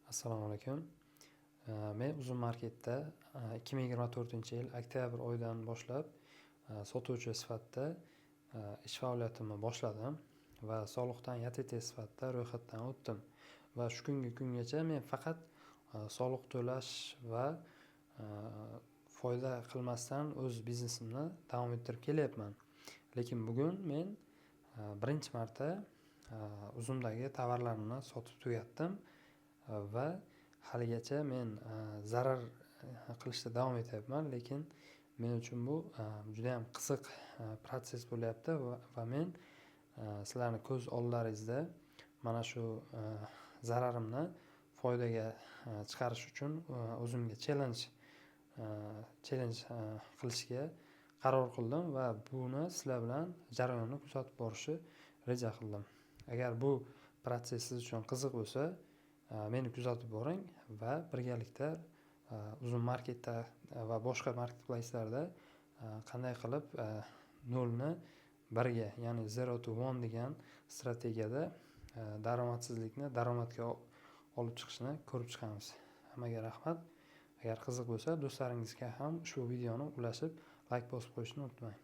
Assalomu alaykum. Men Uzun marketda 2024-yil oktyabr oyidan boshlab sotuvchi sifatida ish faoliyatimni boshladim va soliqdan YTT sifatida ro'yxatdan o'tdim va shu kungacha men faqat soliq to'lash va foyda qilmasdan o'z biznesimni davom ettirib kelyapman. Lekin bugun men birinchi marta Uzumdagi tovarlarimni sotib tugatdim va haligacha men zarar qilishda davom etyapman, lekin men uchun bu juda ham qiziq protsess bo'lyapti va men sizlarni ko'z oldlaringizda mana shu zararimni foydaga chiqarish uchun o'zimga challenge qilishga qaror qildim va buni sizlar bilan jarayonni kuzatib borishni reja qildim. Agar bu protsess siz uchun qiziq bo'lsa, meni kuzatib boring va birgalikda Uzun marketda va boshqa marketplace'larda qanday qilib 0 ni 1 ga, ya'ni 0 to 1 degan strategiyada daromadsizlikni daromadga olib chiqishni ko'rib chiqamiz. Hammaga rahmat. Agar qiziq bo'lsa, do'stlaringizga ham ushbu videoni ulashib, like bosib qo'yishni unutmang.